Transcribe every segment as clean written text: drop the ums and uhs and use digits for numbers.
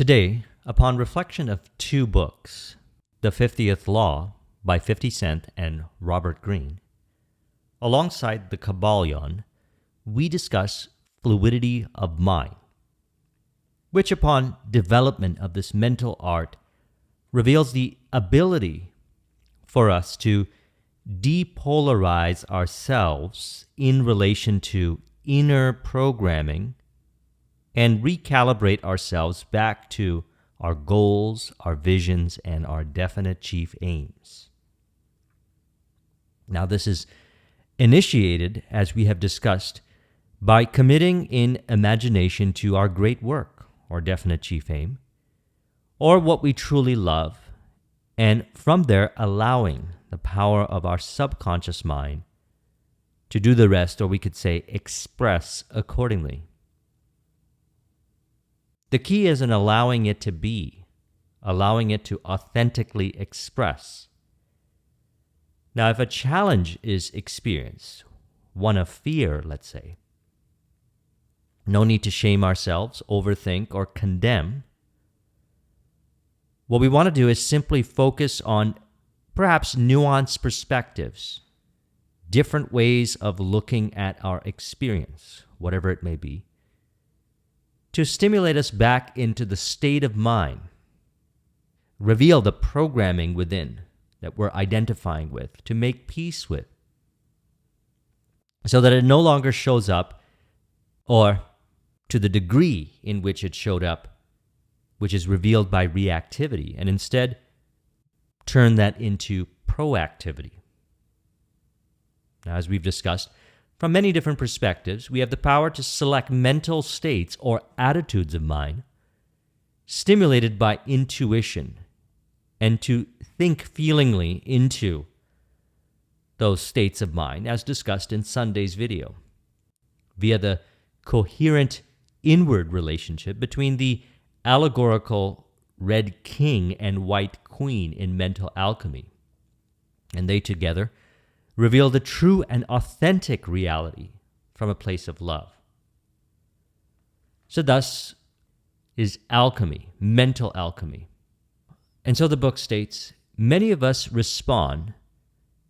Today, upon reflection of two books, The 50th Law by 50 Cent and Robert Greene, alongside The Kybalion, we discuss fluidity of mind, which upon development of this mental art reveals the ability for us to depolarize ourselves in relation to inner programming and recalibrate ourselves back to our goals, our visions, and our definite chief aims. Now, this is initiated, as we have discussed, by committing in imagination to our great work, or definite chief aim, or what we truly love, and from there allowing the power of our subconscious mind to do the rest, or we could say express accordingly. The key is in allowing it to be, allowing it to authentically express. Now, if a challenge is experienced, one of fear, let's say, no need to shame ourselves, overthink, or condemn. What we want to do is simply focus on perhaps nuanced perspectives, different ways of looking at our experience, whatever it may be, to stimulate us back into the state of mind, reveal the programming within that we're identifying with, to make peace with, so that it no longer shows up, or to the degree in which it showed up, which is revealed by reactivity, and instead turn that into proactivity. Now, as we've discussed, from many different perspectives, we have the power to select mental states or attitudes of mind stimulated by intuition and to think feelingly into those states of mind, as discussed in Sunday's video, via the coherent inward relationship between the allegorical red king and white queen in mental alchemy. And they together reveal the true and authentic reality from a place of love. So thus is alchemy, mental alchemy. And so the book states, many of us respond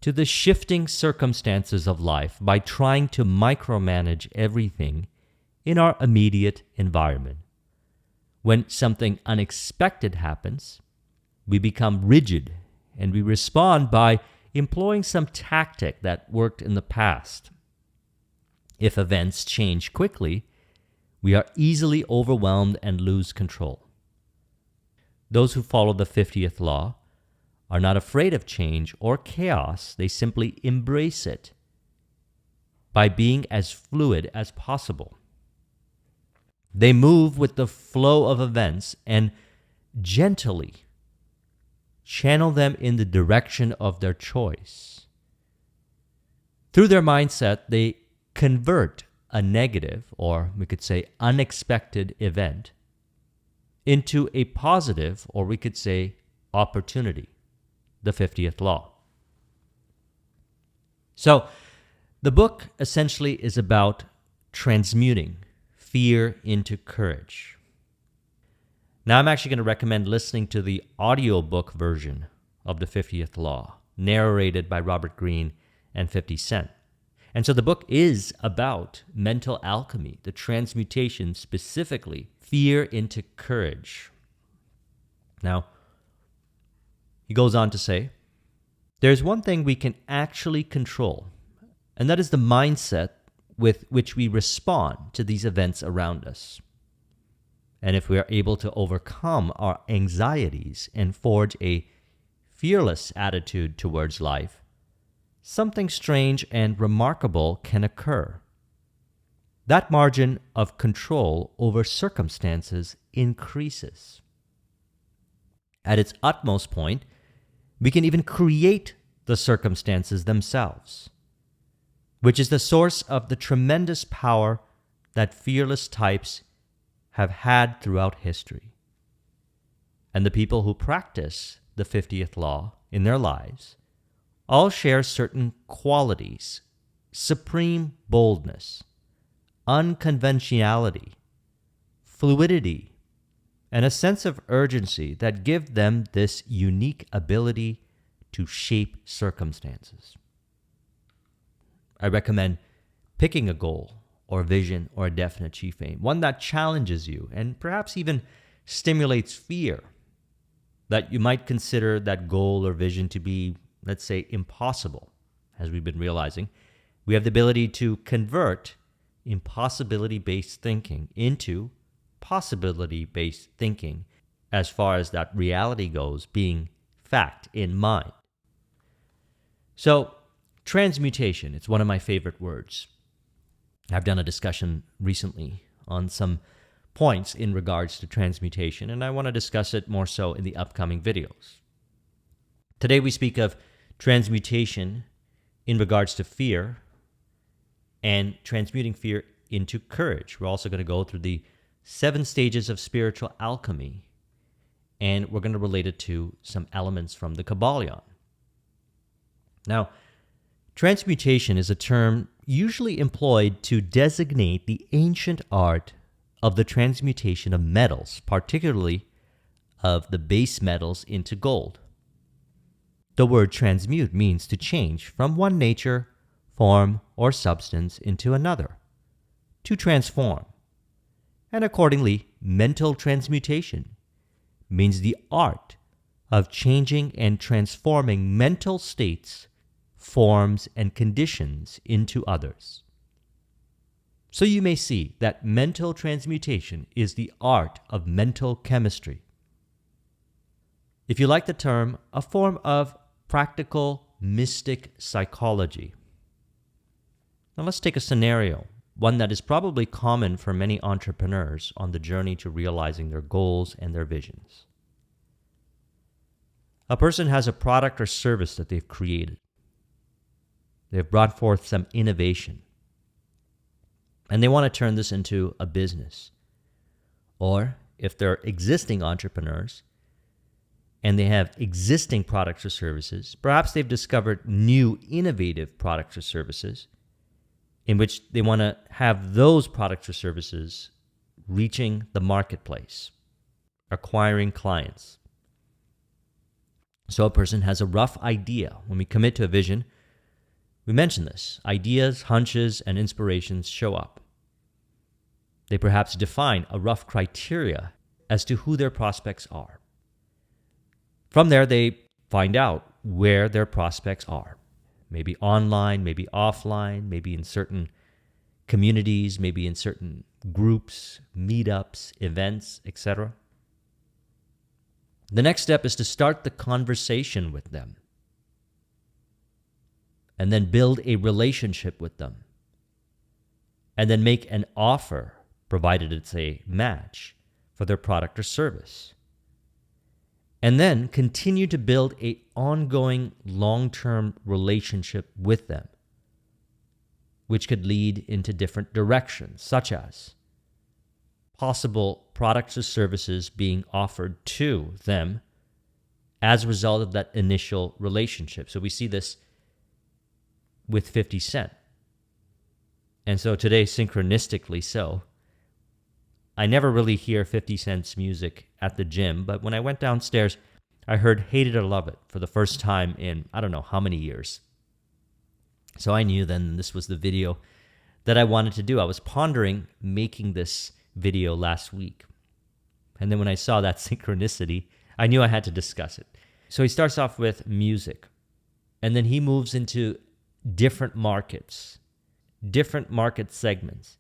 to the shifting circumstances of life by trying to micromanage everything in our immediate environment. When something unexpected happens, we become rigid and we respond by employing some tactic that worked in the past. If events change quickly, we are easily overwhelmed and lose control. Those who follow the 50th law are not afraid of change or chaos. They simply embrace it by being as fluid as possible. They move with the flow of events and gently channel them in the direction of their choice. Through their mindset, they convert a negative, or we could say unexpected event, into a positive, or we could say opportunity, the 50th law. So, the book essentially is about transmuting fear into courage. Now, I'm actually going to recommend listening to the audiobook version of the 50th Law, narrated by Robert Greene and 50 Cent. And so the book is about mental alchemy, the transmutation specifically, fear into courage. Now, he goes on to say, there's one thing we can actually control, and that is the mindset with which we respond to these events around us. And if we are able to overcome our anxieties and forge a fearless attitude towards life, something strange and remarkable can occur. That margin of control over circumstances increases. At its utmost point, we can even create the circumstances themselves, which is the source of the tremendous power that fearless types have had throughout history. And the people who practice the 50th law in their lives all share certain qualities: supreme boldness, unconventionality, fluidity, and a sense of urgency that give them this unique ability to shape circumstances. I recommend picking a goal or vision or a definite chief aim, one that challenges you and perhaps even stimulates fear, that you might consider that goal or vision to be, let's say, impossible. As we've been realizing, we have the ability to convert impossibility-based thinking into possibility-based thinking as far as that reality goes, being fact in mind. So, transmutation, it's one of my favorite words. I've done a discussion recently on some points in regards to transmutation, and I want to discuss it more so in the upcoming videos. Today we speak of transmutation in regards to fear and transmuting fear into courage. We're also going to go through the 7 stages of spiritual alchemy, and we're going to relate it to some elements from the Kybalion. Now, transmutation is a term usually employed to designate the ancient art of the transmutation of metals, particularly of the base metals into gold. The word transmute means to change from one nature, form, or substance into another, to transform. And accordingly, mental transmutation means the art of changing and transforming mental states, forms, and conditions into others. So you may see that mental transmutation is the art of mental chemistry. If you like the term, a form of practical mystic psychology. Now let's take a scenario, one that is probably common for many entrepreneurs on the journey to realizing their goals and their visions. A person has a product or service that they've created. They've brought forth some innovation, and they want to turn this into a business. Or if they're existing entrepreneurs and they have existing products or services, perhaps they've discovered new innovative products or services in which they want to have those products or services reaching the marketplace, acquiring clients. So a person has a rough idea. When we commit to a vision, we mention this. Ideas, hunches, and inspirations show up. They perhaps define a rough criteria as to who their prospects are. From there, they find out where their prospects are. Maybe online, maybe offline, maybe in certain communities, maybe in certain groups, meetups, events, etc. The next step is to start the conversation with them and then build a relationship with them and then make an offer, provided it's a match, for their product or service. And then continue to build an ongoing long-term relationship with them, which could lead into different directions, such as possible products or services being offered to them as a result of that initial relationship. So we see this with 50 Cent. And so today, synchronistically so, I never really hear 50 Cent's music at the gym, but when I went downstairs, I heard Hate It or Love It for the first time in I don't know how many years. So I knew then this was the video that I wanted to do. I was pondering making this video last week. And then when I saw that synchronicity, I knew I had to discuss it. So he starts off with music, and then he moves into different markets, different market segments.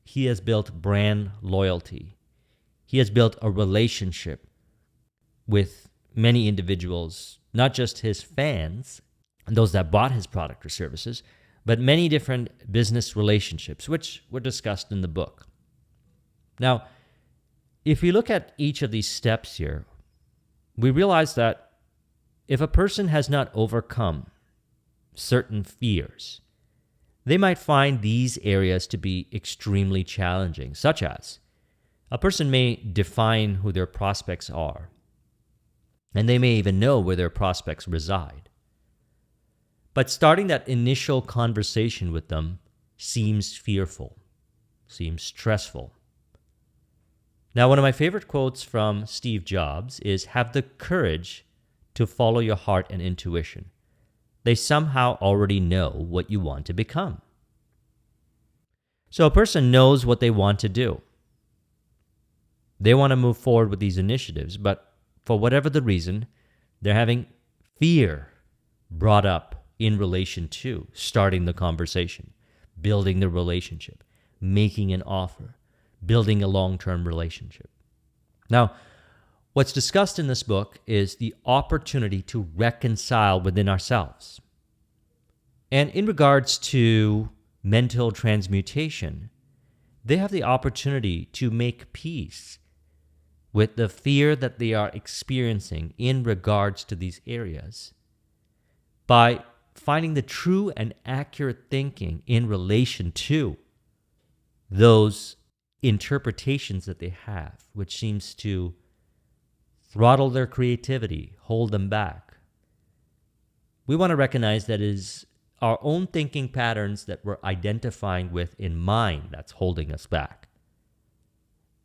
He has built brand loyalty. He has built a relationship with many individuals, not just his fans, those that bought his product or services, but many different business relationships, which were discussed in the book. Now, if we look at each of these steps here, we realize that if a person has not overcome certain fears, they might find these areas to be extremely challenging, such as a person may define who their prospects are, and they may even know where their prospects reside. But starting that initial conversation with them seems fearful, seems stressful. Now, one of my favorite quotes from Steve Jobs is, "Have the courage to follow your heart and intuition. They somehow already know what you want to become." So a person knows what they want to do. They want to move forward with these initiatives, but for whatever the reason, they're having fear brought up in relation to starting the conversation, building the relationship, making an offer, building a long-term relationship. Now, what's discussed in this book is the opportunity to reconcile within ourselves. And in regards to mental transmutation, they have the opportunity to make peace with the fear that they are experiencing in regards to these areas by finding the true and accurate thinking in relation to those interpretations that they have, which seems to throttle their creativity, hold them back. We want to recognize that it is our own thinking patterns that we're identifying with in mind that's holding us back.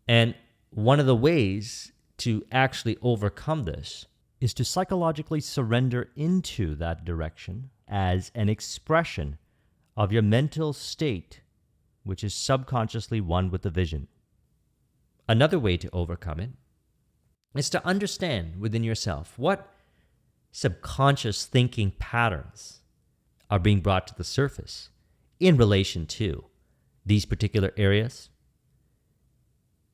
And one of the ways to actually overcome this is to psychologically surrender into that direction as an expression of your mental state, which is subconsciously one with the vision. Another way to overcome it is to understand within yourself what subconscious thinking patterns are being brought to the surface in relation to these particular areas,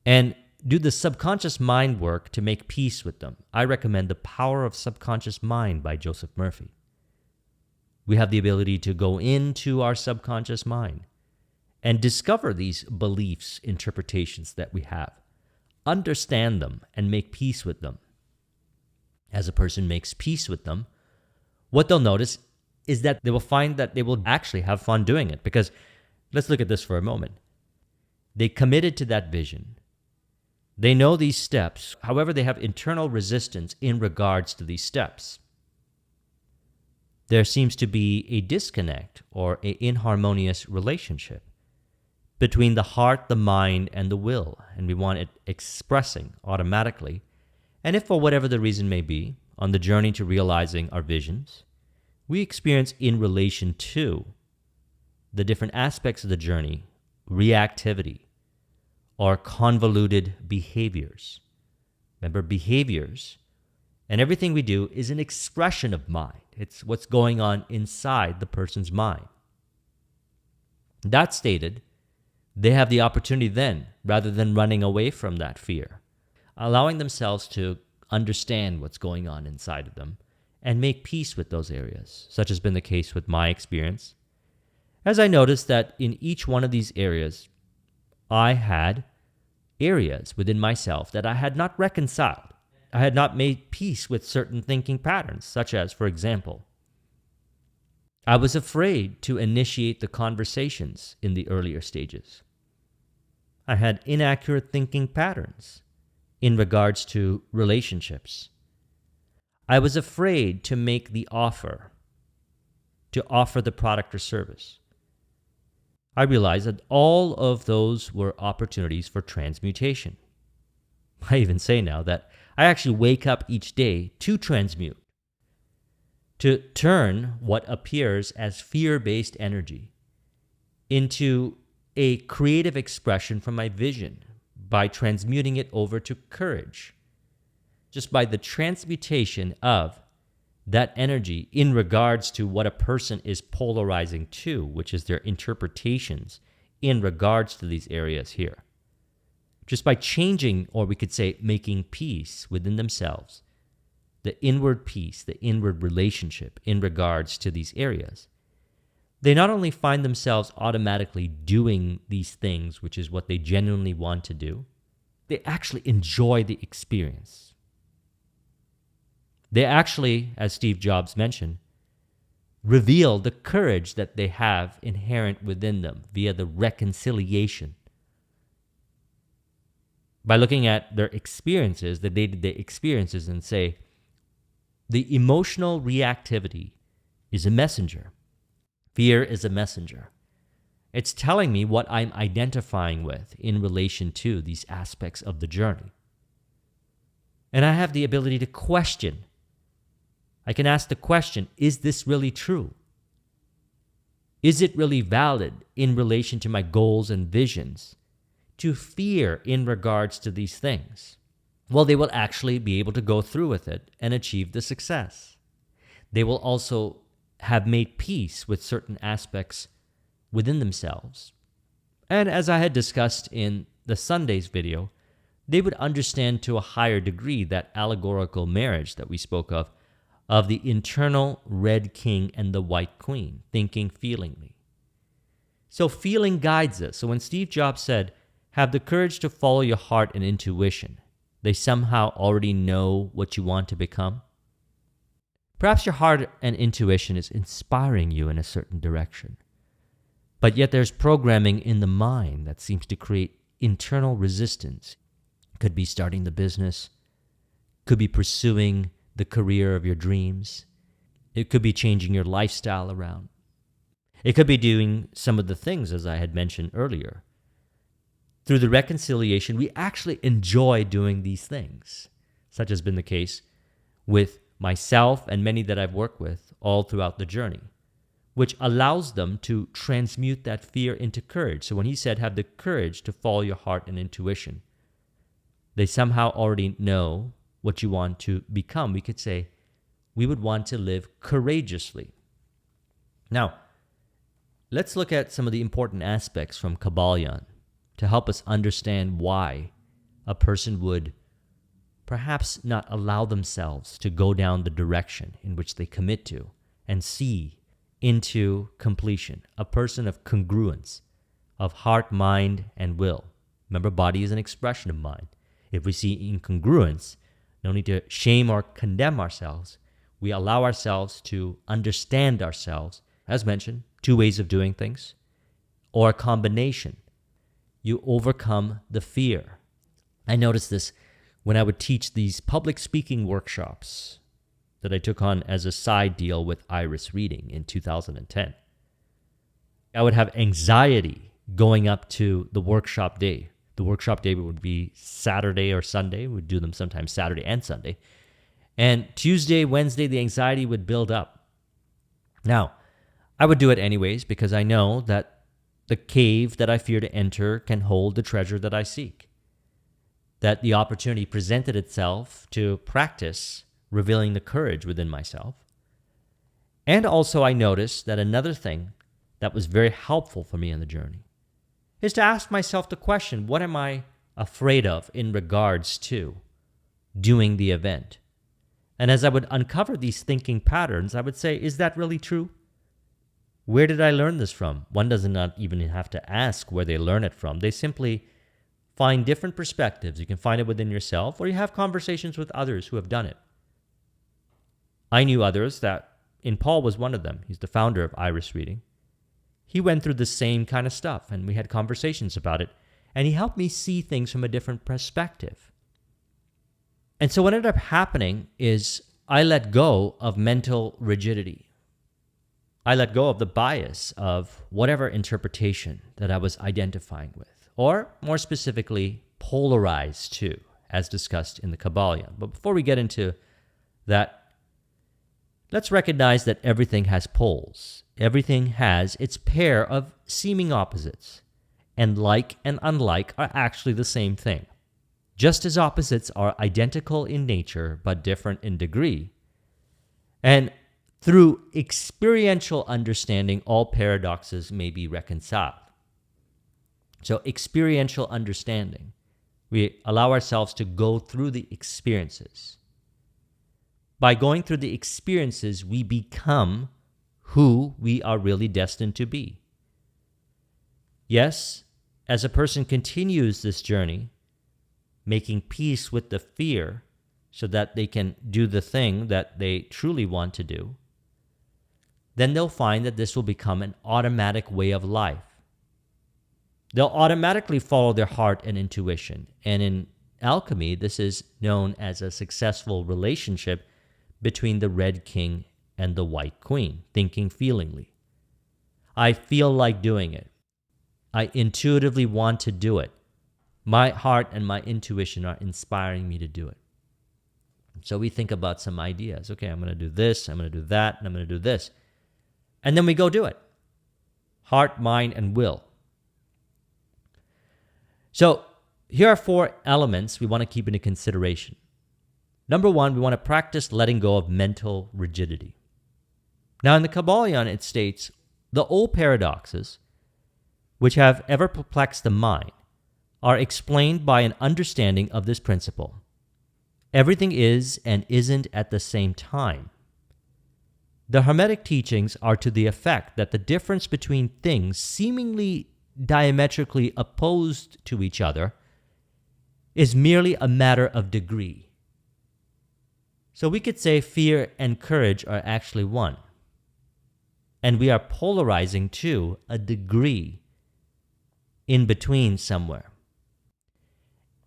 and do the subconscious mind work to make peace with them. I recommend The Power of Subconscious Mind by Joseph Murphy. We have the ability to go into our subconscious mind and discover these beliefs, interpretations that we have, understand them, and make peace with them. As a person makes peace with them, what they'll notice is that they will find that they will actually have fun doing it. Because let's look at this for a moment. They committed to that vision. They know these steps. However, they have internal resistance in regards to these steps. There seems to be a disconnect or an inharmonious relationship between the heart, the mind, and the will, and we want it expressing automatically. And if for whatever the reason may be, on the journey to realizing our visions, we experience in relation to the different aspects of the journey, reactivity, or convoluted behaviors. Remember, behaviors and everything we do is an expression of mind. It's what's going on inside the person's mind. That stated, they have the opportunity then, rather than running away from that fear, allowing themselves to understand what's going on inside of them and make peace with those areas, such has been the case with my experience. As I noticed that in each one of these areas, I had areas within myself that I had not reconciled. I had not made peace with certain thinking patterns, such as, for example, I was afraid to initiate the conversations in the earlier stages. I had inaccurate thinking patterns in regards to relationships. I was afraid to make the offer, to offer the product or service. I realized that all of those were opportunities for transmutation. I even say now that I actually wake up each day to transmute, to turn what appears as fear-based energy into a creative expression from my vision by transmuting it over to courage, just by the transmutation of that energy in regards to what a person is polarizing to, which is their interpretations in regards to these areas here. Just by changing, or we could say making peace within themselves, the inward peace, the inward relationship in regards to these areas, they not only find themselves automatically doing these things, which is what they genuinely want to do, they actually enjoy the experience. They actually, as Steve Jobs mentioned, reveal the courage that they have inherent within them via the reconciliation. By looking at their experiences, the day-to-day experiences, and say, the emotional reactivity is a messenger. Fear is a messenger. It's telling me what I'm identifying with in relation to these aspects of the journey. And I have the ability to question. I can ask the question, is this really true? Is it really valid in relation to my goals and visions? To fear in regards to these things? Well, they will actually be able to go through with it and achieve the success. They will also have made peace with certain aspects within themselves. And as I had discussed in the Sunday's video, they would understand to a higher degree that allegorical marriage that we spoke of the internal red king and the white queen, thinking feelingly. So feeling guides us. So when Steve Jobs said, have the courage to follow your heart and intuition, they somehow already know what you want to become. Perhaps your heart and intuition is inspiring you in a certain direction. But yet there's programming in the mind that seems to create internal resistance. Could be starting the business, could be pursuing the career of your dreams. It could be changing your lifestyle around. It could be doing some of the things, as I had mentioned earlier. Through the reconciliation, we actually enjoy doing these things. Such has been the case with myself and many that I've worked with all throughout the journey, which allows them to transmute that fear into courage. So when he said, have the courage to follow your heart and intuition, they somehow already know what you want to become. We could say, we would want to live courageously. Now, let's look at some of the important aspects from Kybalion to help us understand why a person would perhaps not allow themselves to go down the direction in which they commit to and see into completion. A person of congruence, of heart, mind, and will. Remember, body is an expression of mind. If we see incongruence, no need to shame or condemn ourselves. We allow ourselves to understand ourselves. As mentioned, two ways of doing things, or a combination. You overcome the fear. I noticed this when I would teach these public speaking workshops that I took on as a side deal with Iris Reading in 2010. I would have anxiety going up to the workshop day. The workshop day would be Saturday or Sunday. We'd do them sometimes Saturday and Sunday. And Tuesday, Wednesday, the anxiety would build up. Now, I would do it anyways because I know that the cave that I fear to enter can hold the treasure that I seek. That the opportunity presented itself to practice revealing the courage within myself. And also I noticed that another thing that was very helpful for me in the journey is to ask myself the question, what am I afraid of in regards to doing the event? And as I would uncover these thinking patterns, I would say, is that really true? Where did I learn this from? One does not even have to ask where they learn it from. They simply find different perspectives. You can find it within yourself, or you have conversations with others who have done it. I knew others and Paul was one of them. He's the founder of Iris Reading. He went through the same kind of stuff, and we had conversations about it, and he helped me see things from a different perspective. And so what ended up happening is I let go of mental rigidity. I let go of the bias of whatever interpretation that I was identifying with, or more specifically, polarized to, as discussed in the Kybalion. But before we get into that, let's recognize that everything has poles. Everything has its pair of seeming opposites, and like and unlike are actually the same thing. Just as opposites are identical in nature but different in degree, and through experiential understanding, all paradoxes may be reconciled. So experiential understanding, we allow ourselves to go through the experiences. By going through the experiences, we become who we are really destined to be. Yes, as a person continues this journey, making peace with the fear so that they can do the thing that they truly want to do, then they'll find that this will become an automatic way of life. They'll automatically follow their heart and intuition. And in alchemy, this is known as a successful relationship between the red king and the white queen, thinking feelingly. I feel like doing it. I intuitively want to do it. My heart and my intuition are inspiring me to do it. So we think about some ideas. Okay, I'm going to do this, I'm going to do that, and I'm going to do this. And then we go do it. Heart, mind, and will. So here are 4 elements we want to keep into consideration. Number 1, we want to practice letting go of mental rigidity. Now in the Kybalion, it states, the old paradoxes, which have ever perplexed the mind, are explained by an understanding of this principle. Everything is and isn't at the same time. The Hermetic teachings are to the effect that the difference between things seemingly diametrically opposed to each other is merely a matter of degree. So we could say fear and courage are actually one, and we are polarizing to a degree in between somewhere.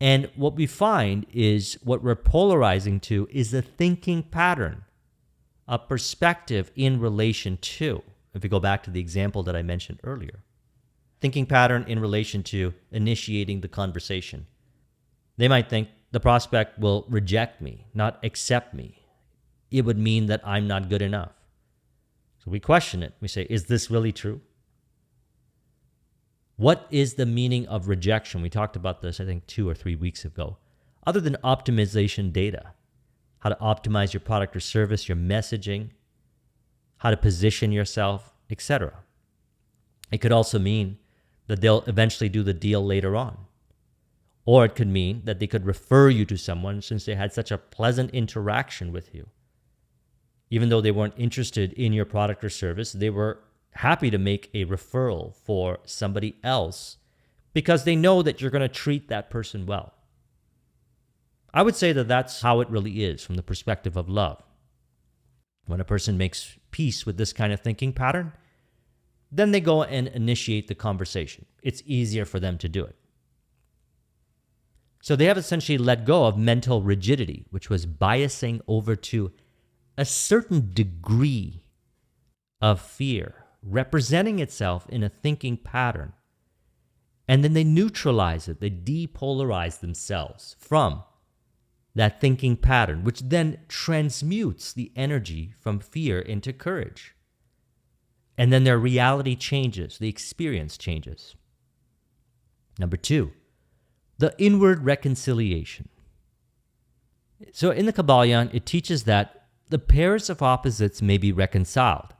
And what we find is what we're polarizing to is a thinking pattern, a perspective in relation to, if we go back to the example that I mentioned earlier, thinking pattern in relation to initiating the conversation. They might think the prospect will reject me, not accept me. It would mean that I'm not good enough. So we question it. We say, is this really true? What is the meaning of rejection? We talked about this, I think, 2 or 3 weeks ago. Other than optimization data, how to optimize your product or service, your messaging, how to position yourself, etc. It could also mean that they'll eventually do the deal later on. Or it could mean that they could refer you to someone since they had such a pleasant interaction with you. Even though they weren't interested in your product or service, they were happy to make a referral for somebody else because they know that you're going to treat that person well. I would say that that's how it really is from the perspective of love. When a person makes peace with this kind of thinking pattern, then they go and initiate the conversation. It's easier for them to do it. So they have essentially let go of mental rigidity, which was biasing over to a certain degree of fear, representing itself in a thinking pattern. And then they neutralize it, they depolarize themselves from that thinking pattern, which then transmutes the energy from fear into courage. And then their reality changes, the experience changes. Number 2, the inward reconciliation. So in the Kybalion, it teaches that the pairs of opposites may be reconciled,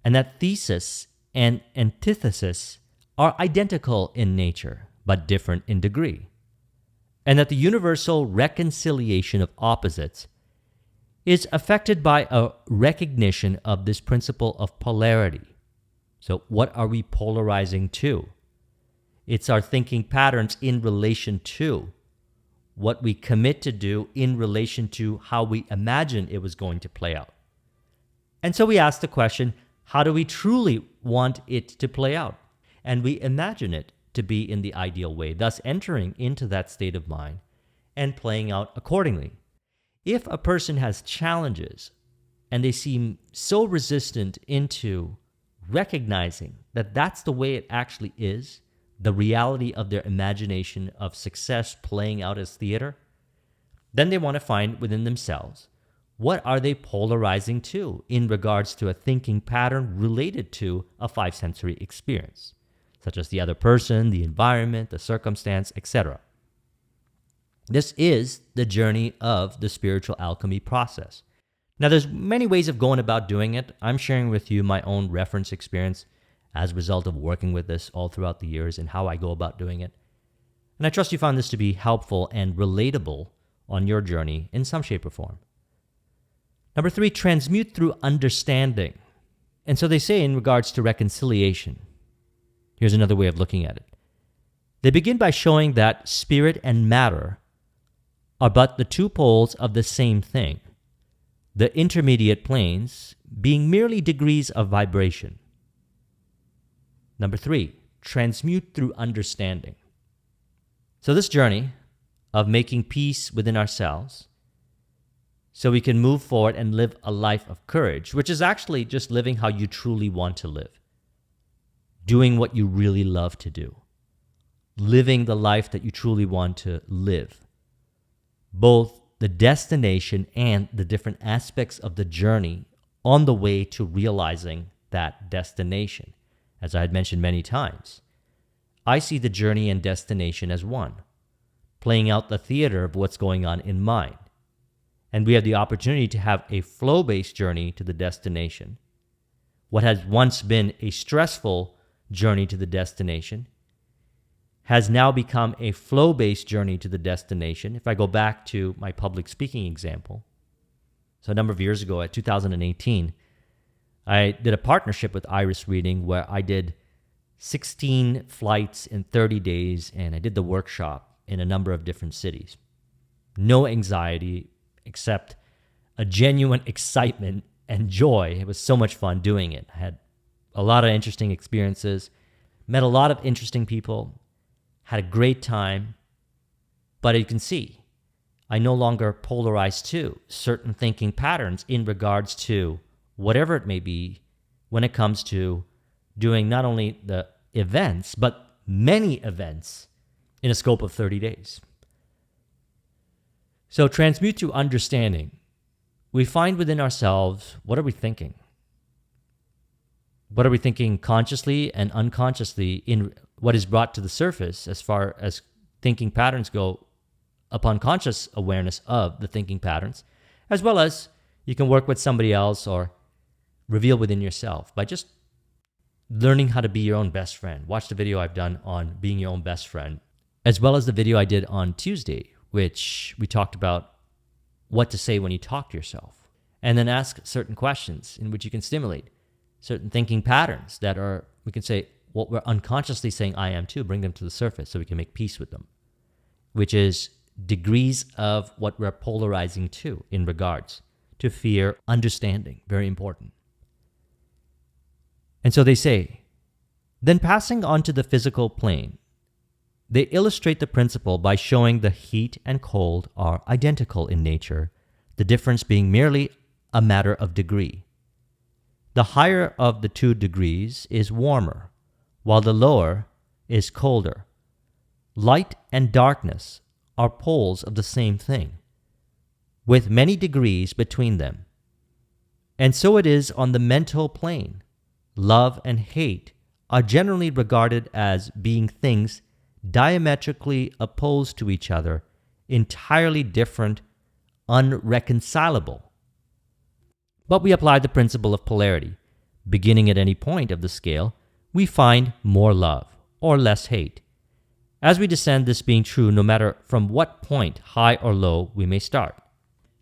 and that thesis and antithesis are identical in nature, but different in degree, and that the universal reconciliation of opposites is affected by a recognition of this principle of polarity. So what are we polarizing to? It's our thinking patterns in relation to what we commit to do in relation to how we imagine it was going to play out. And so we ask the question, how do we truly want it to play out? And we imagine it to be in the ideal way, thus entering into that state of mind and playing out accordingly. If a person has challenges and they seem so resistant into recognizing that that's the way it actually is, the reality of their imagination of success playing out as theater, then they want to find within themselves, what are they polarizing to in regards to a thinking pattern related to a 5-sensory experience, such as the other person, the environment, the circumstance, etc. This is the journey of the spiritual alchemy process. Now, there's many ways of going about doing it. I'm sharing with you my own reference experience as a result of working with this all throughout the years and how I go about doing it. And I trust you found this to be helpful and relatable on your journey in some shape or form. Number 3, transmute through understanding. And so they say in regards to reconciliation, here's another way of looking at it. They begin by showing that spirit and matter are but the 2 poles of the same thing, the intermediate planes being merely degrees of vibration. Number 3, transmute through understanding. So this journey of making peace within ourselves so we can move forward and live a life of courage, which is actually just living how you truly want to live. doing what you really love to do, living the life that you truly want to live, both the destination and the different aspects of the journey on the way to realizing that destination. As I had mentioned many times, I see the journey and destination as one, playing out the theater of what's going on in mind. And we have the opportunity to have a flow-based journey to the destination. What has once been a stressful journey to the destination has now become a flow-based journey to the destination. If I go back to my public speaking example, so a number of years ago, at 2018, I did a partnership with Iris Reading where I did 16 flights in 30 days, and I did the workshop in a number of different cities. No anxiety, except a genuine excitement and joy. It was so much fun doing it. I had a lot of interesting experiences, met a lot of interesting people, had a great time. But you can see, I no longer polarize to certain thinking patterns in regards to whatever it may be when it comes to doing not only the events, but many events in a scope of 30 days. So transmute to understanding. We find within ourselves, what are we thinking? What are we thinking consciously and unconsciously in what is brought to the surface as far as thinking patterns go upon conscious awareness of the thinking patterns, as well as you can work with somebody else or reveal within yourself by just learning how to be your own best friend. Watch the video I've done on being your own best friend, as well as the video I did on Tuesday, which we talked about what to say when you talk to yourself, and then ask certain questions in which you can stimulate certain thinking patterns that are, we can say, what we're unconsciously saying I am too, bring them to the surface so we can make peace with them, which is degrees of what we're polarizing to in regards to fear, understanding, very important. And so they say, then passing on to the physical plane, they illustrate the principle by showing the heat and cold are identical in nature, the difference being merely a matter of degree. The higher of the 2 degrees is warmer, while the lower is colder. Light and darkness are poles of the same thing, with many degrees between them. And so it is on the mental plane. Love and hate are generally regarded as being things diametrically opposed to each other, entirely different, unreconcilable. But we apply the principle of polarity. Beginning at any point of the scale, we find more love or less hate. As we descend, this being true no matter from what point, high or low, we may start.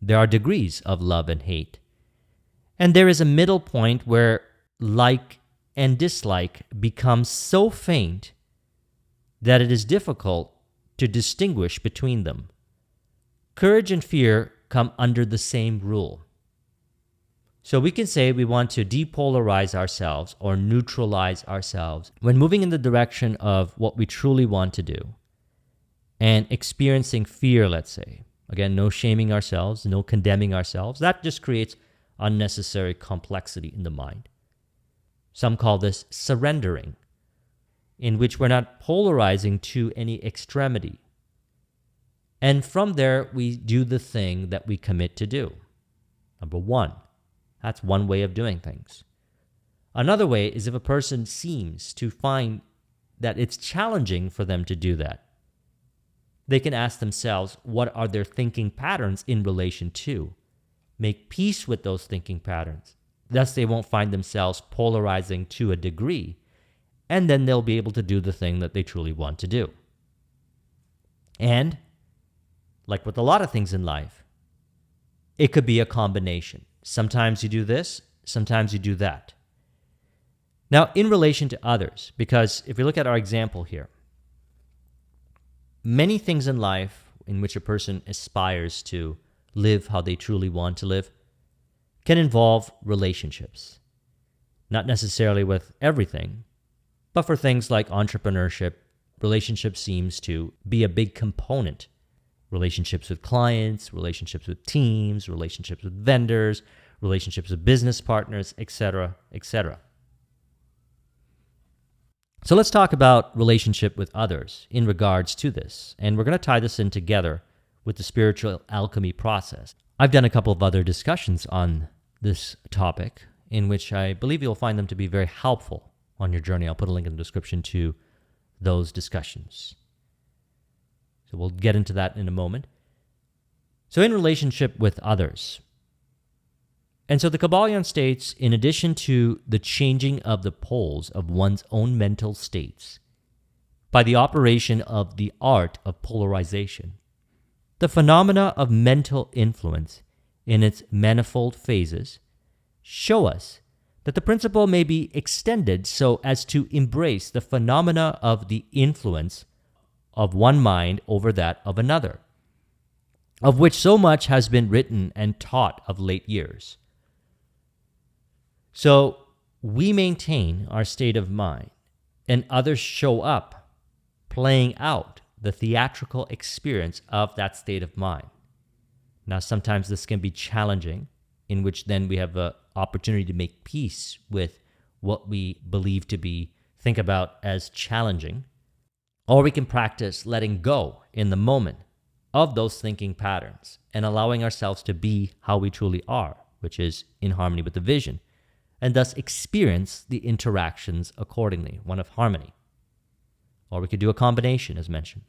There are degrees of love and hate. And there is a middle point where like and dislike become so faint that it is difficult to distinguish between them. Courage and fear come under the same rule. So we can say we want to depolarize ourselves or neutralize ourselves when moving in the direction of what we truly want to do and experiencing fear, let's say. Again, no shaming ourselves, no condemning ourselves. That just creates unnecessary complexity in the mind. Some call this surrendering, in which we're not polarizing to any extremity. And from there, we do the thing that we commit to do. Number 1. That's one way of doing things. Another way is if a person seems to find that it's challenging for them to do that. They can ask themselves, what are their thinking patterns in relation to? Make peace with those thinking patterns. Thus, they won't find themselves polarizing to a degree, and then they'll be able to do the thing that they truly want to do. And, like with a lot of things in life, it could be a combination. Sometimes you do this, sometimes you do that. Now, in relation to others, because if we look at our example here, many things in life in which a person aspires to live how they truly want to live can involve relationships. Not necessarily with everything, but for things like entrepreneurship, relationship seems to be a big component. Relationships with clients, relationships with teams, relationships with vendors, relationships with business partners, etc., etc. So let's talk about relationship with others in regards to this. And we're going to tie this in together with the spiritual alchemy process. I've done a couple of other discussions on this topic in which I believe you'll find them to be very helpful on your journey. I'll put a link in the description to those discussions. So we'll get into that in a moment. So in relationship with others. And so the Kybalion states, in addition to the changing of the poles of one's own mental states, by the operation of the art of polarization, the phenomena of mental influence in its manifold phases show us that the principle may be extended so as to embrace the phenomena of the influence of one mind over that of another, of which so much has been written and taught of late years. So we maintain our state of mind, and others show up playing out the theatrical experience of that state of mind. Now, sometimes this can be challenging, in which then we have an opportunity to make peace with what we believe to be, think about as challenging, or we can practice letting go in the moment of those thinking patterns and allowing ourselves to be how we truly are, which is in harmony with the vision, and thus experience the interactions accordingly, one of harmony. Or we could do a combination, as mentioned.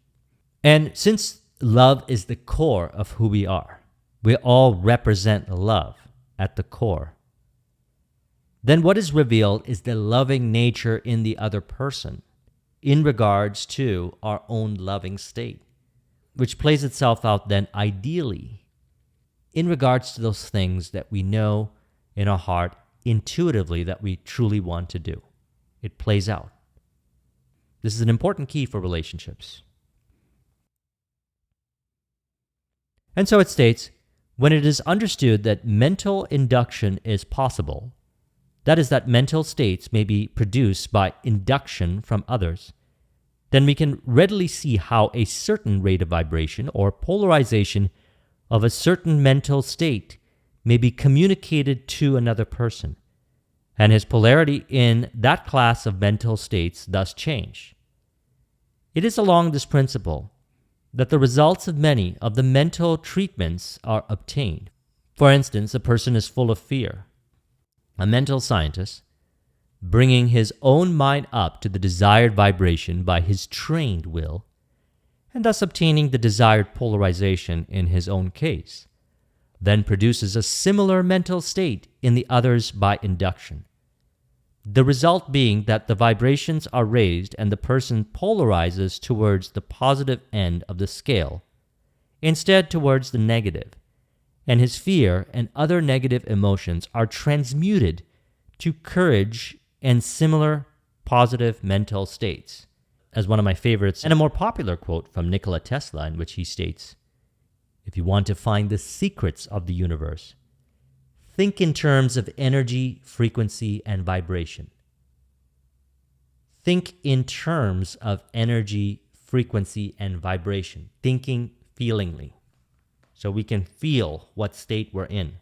And since love is the core of who we all represent love at the core, then what is revealed is the loving nature in the other person in regards to our own loving state, which plays itself out then ideally in regards to those things that we know in our heart intuitively that we truly want to do. It plays out. This is an important key for relationships. And so it states, when it is understood that mental induction is possible, that is, that mental states may be produced by induction from others, then we can readily see how a certain rate of vibration or polarization of a certain mental state may be communicated to another person, and his polarity in that class of mental states thus change. It is along this principle that the results of many of the mental treatments are obtained. For instance, a person is full of fear. A mental scientist, bringing his own mind up to the desired vibration by his trained will, and thus obtaining the desired polarization in his own case, then produces a similar mental state in the others by induction. The result being that the vibrations are raised and the person polarizes towards the positive end of the scale, instead towards the negative, and his fear and other negative emotions are transmuted to courage and similar positive mental states. As one of my favorites and a more popular quote from Nikola Tesla, in which he states, "If you want to find the secrets of the universe, think in terms of energy, frequency, and vibration." Think in terms of energy, frequency, and vibration. Thinking feelingly. So we can feel what state we're in.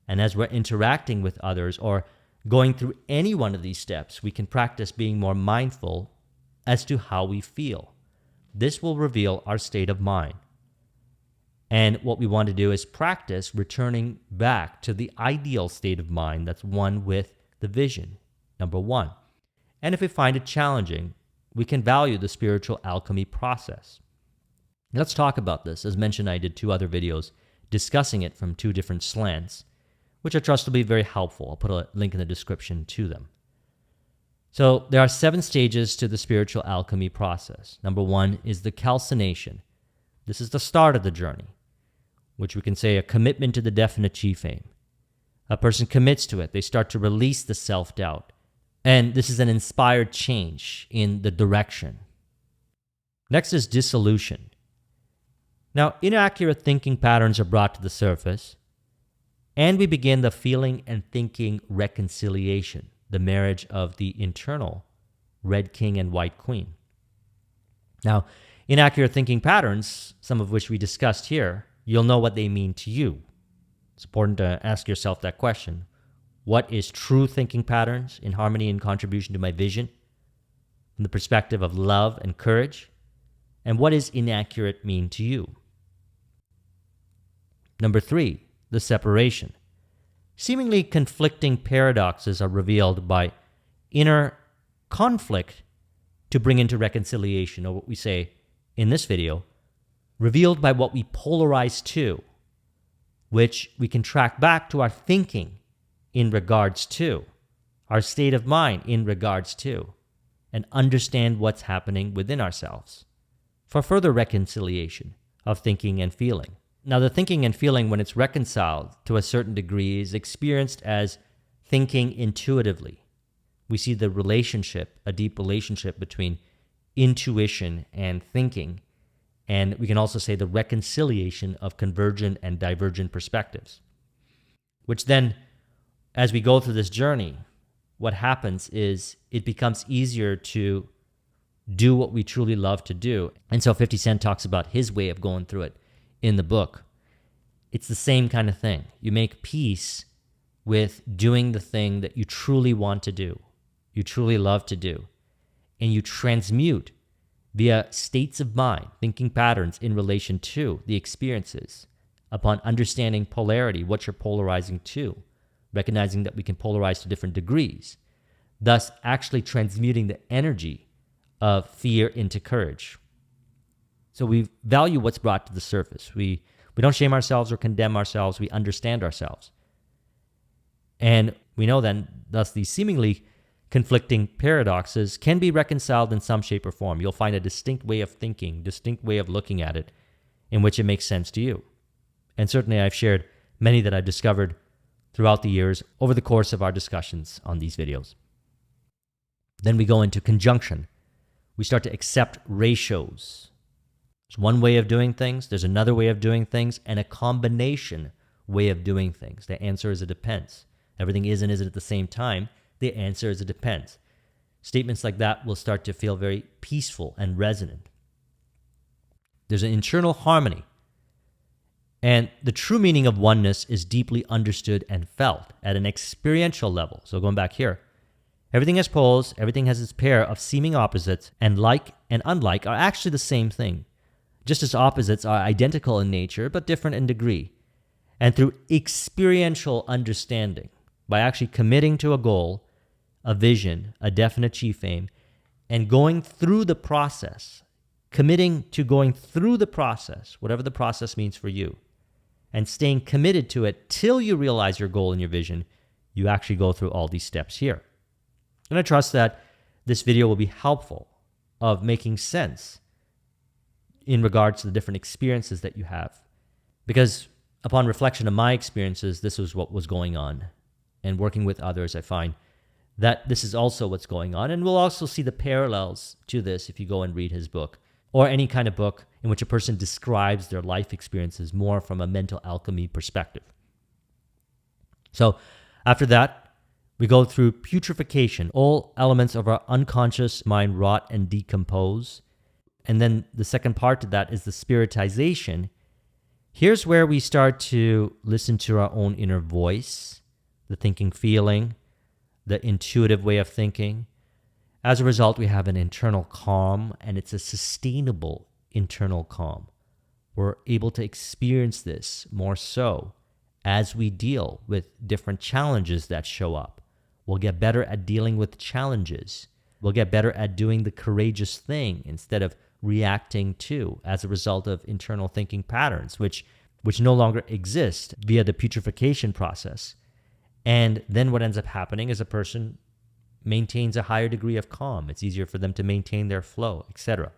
And as we're interacting with others or going through any one of these steps, we can practice being more mindful as to how we feel. This will reveal our state of mind. And what we want to do is practice returning back to the ideal state of mind that's one with the vision, number one. And if we find it challenging, we can value the spiritual alchemy process. Let's talk about this. As mentioned, I did 2 other videos discussing it from 2 different slants, which I trust will be very helpful. I'll put a link in the description to them. So there are 7 stages to the spiritual alchemy process. Number 1 is the calcination. This is the start of the journey, which we can say a commitment to the definite chief aim. A person commits to it. They start to release the self-doubt. And this is an inspired change in the direction. Next is dissolution. Now, inaccurate thinking patterns are brought to the surface, and we begin the feeling and thinking reconciliation, the marriage of the internal red king and white queen. Now, inaccurate thinking patterns, some of which we discussed here, you'll know what they mean to you. It's important to ask yourself that question. What is true thinking patterns in harmony and contribution to my vision? from the perspective of love and courage, and what does inaccurate mean to you? Number 3, the separation. Seemingly conflicting paradoxes are revealed by inner conflict to bring into reconciliation, or what we say in this video, revealed by what we polarize to, which we can track back to our thinking in regards to, our state of mind in regards to, and understand what's happening within ourselves for further reconciliation of thinking and feeling. Now, the thinking and feeling, when it's reconciled to a certain degree, is experienced as thinking intuitively. We see the relationship, a deep relationship between intuition and thinking, and we can also say the reconciliation of convergent and divergent perspectives, which then, as we go through this journey, what happens is it becomes easier to do what we truly love to do. And so 50 Cent talks about his way of going through it in the book. It's the same kind of thing. You make peace with doing the thing that you truly want to do, you truly love to do, and you transmute via states of mind, thinking patterns in relation to the experiences, upon understanding polarity, what you're polarizing to, recognizing that we can polarize to different degrees, thus actually transmuting the energy of fear into courage. So we value what's brought to the surface. We don't shame ourselves or condemn ourselves. We understand ourselves. And we know then, thus these seemingly conflicting paradoxes can be reconciled in some shape or form. You'll find a distinct way of thinking, distinct way of looking at it, in which it makes sense to you. And certainly I've shared many that I've discovered throughout the years over the course of our discussions on these videos. Then we go into conjunction. We start to accept ratios. There's one way of doing things, there's another way of doing things, and a combination way of doing things. The answer is it depends. Everything is and isn't at the same time. The answer is it depends. Statements like that will start to feel very peaceful and resonant. There's an internal harmony. And the true meaning of oneness is deeply understood and felt at an experiential level. So going back here, everything has poles, everything has its pair of seeming opposites, and like and unlike are actually the same thing. Just as opposites are identical in nature, but different in degree. And through experiential understanding, by actually committing to a goal, a vision, a definite chief aim, and going through the process, committing to going through the process, whatever the process means for you, and staying committed to it till you realize your goal and your vision, you actually go through all these steps here. And I trust that this video will be helpful of making sense in regards to the different experiences that you have. Because upon reflection of my experiences, this was what was going on. And working with others, I find that this is also what's going on. And we'll also see the parallels to this if you go and read his book, or any kind of book in which a person describes their life experiences more from a mental alchemy perspective. So after that, we go through putrefaction. All elements of our unconscious mind rot and decompose. And then the second part to that is the spiritization. Here's where we start to listen to our own inner voice, the thinking, feeling, the intuitive way of thinking. As a result, we have an internal calm, and it's a sustainable internal calm. We're able to experience this more so as we deal with different challenges that show up. We'll get better at dealing with challenges. We'll get better at doing the courageous thing instead of reacting to, as a result of internal thinking patterns, which no longer exist via the putrefaction process. And then what ends up happening is a person maintains a higher degree of calm. It's easier for them to maintain their flow, etc.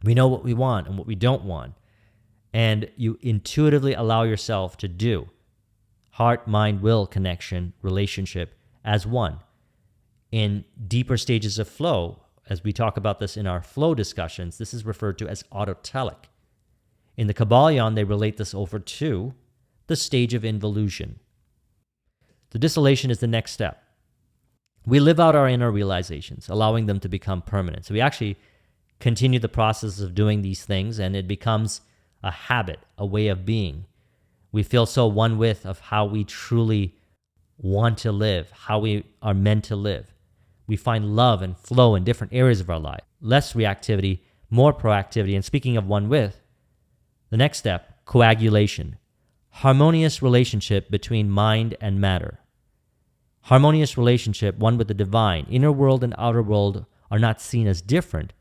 We know what we want and what we don't want. And you intuitively allow yourself to do heart, mind, will connection, relationship as one. In deeper stages of flow, as we talk about this in our flow discussions, this is referred to as autotelic. In the Kybalion, they relate this over to the stage of involution. The dissolution is the next step. We live out our inner realizations, allowing them to become permanent. So we actually continue the process of doing these things, and it becomes a habit, a way of being. We feel so one with of how we truly want to live, how we are meant to live. We find love and flow in different areas of our life. Less reactivity, more proactivity. And speaking of one with, the next step, coagulation. Harmonious relationship between mind and matter. Harmonious relationship, one with the divine. Inner world and outer world are not seen as different,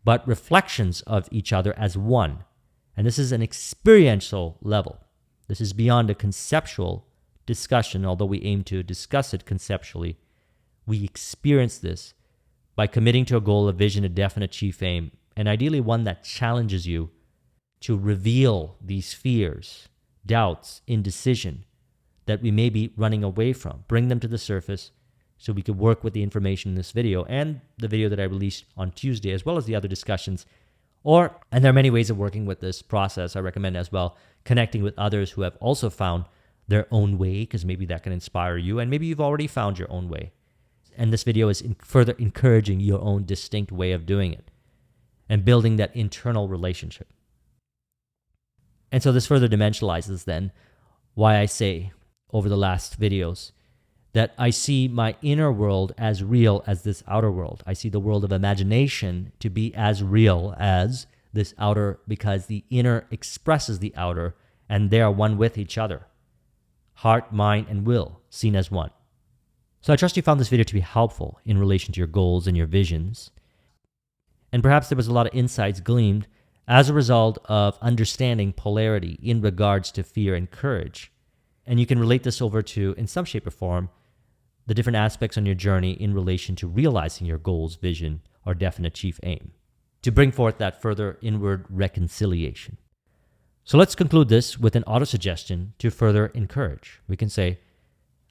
but reflections of each other as one. And this is an experiential level. This is beyond a conceptual discussion, although we aim to discuss it conceptually. We experience this by committing to a goal, a vision, a definite chief aim, and ideally one that challenges you to reveal these fears, doubts, indecision that we may be running away from. Bring them to the surface so we could work with the information in this video and the video that I released on Tuesday, as well as the other discussions. And there are many ways of working with this process. I recommend as well connecting with others who have also found their own way, because maybe that can inspire you, and maybe you've already found your own way. And this video is further encouraging your own distinct way of doing it and building that internal relationship. And so this further dimensionalizes then why I say over the last videos that I see my inner world as real as this outer world. I see the world of imagination to be as real as this outer, because the inner expresses the outer and they are one with each other. Heart, mind, and will seen as one. So I trust you found this video to be helpful in relation to your goals and your visions. And perhaps there was a lot of insights gleaned as a result of understanding polarity in regards to fear and courage. And you can relate this over to, in some shape or form, the different aspects on your journey in relation to realizing your goals, vision, or definite chief aim, to bring forth that further inward reconciliation. So let's conclude this with an auto-suggestion to further encourage. We can say,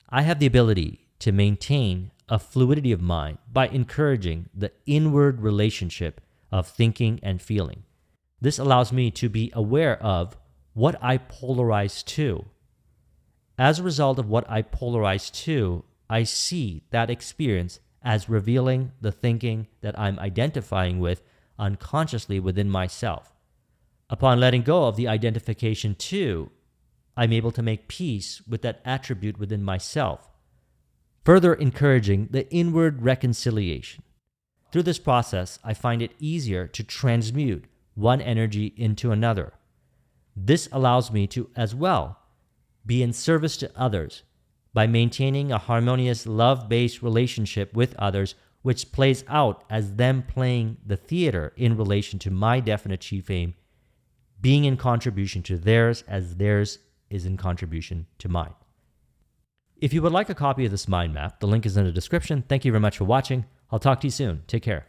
I have the ability to maintain a fluidity of mind by encouraging the inward relationship of thinking and feeling. This allows me to be aware of what I polarize to. As a result of what I polarize to, I see that experience as revealing the thinking that I'm identifying with unconsciously within myself. Upon letting go of the identification to, I'm able to make peace with that attribute within myself, further encouraging the inward reconciliation. Through this process, I find it easier to transmute one energy into another. This allows me to, as well, be in service to others by maintaining a harmonious, love-based relationship with others, which plays out as them playing the theater in relation to my definite chief aim, being in contribution to theirs as theirs is in contribution to mine. If you would like a copy of this mind map, the link is in the description. Thank you very much for watching. I'll talk to you soon. Take care.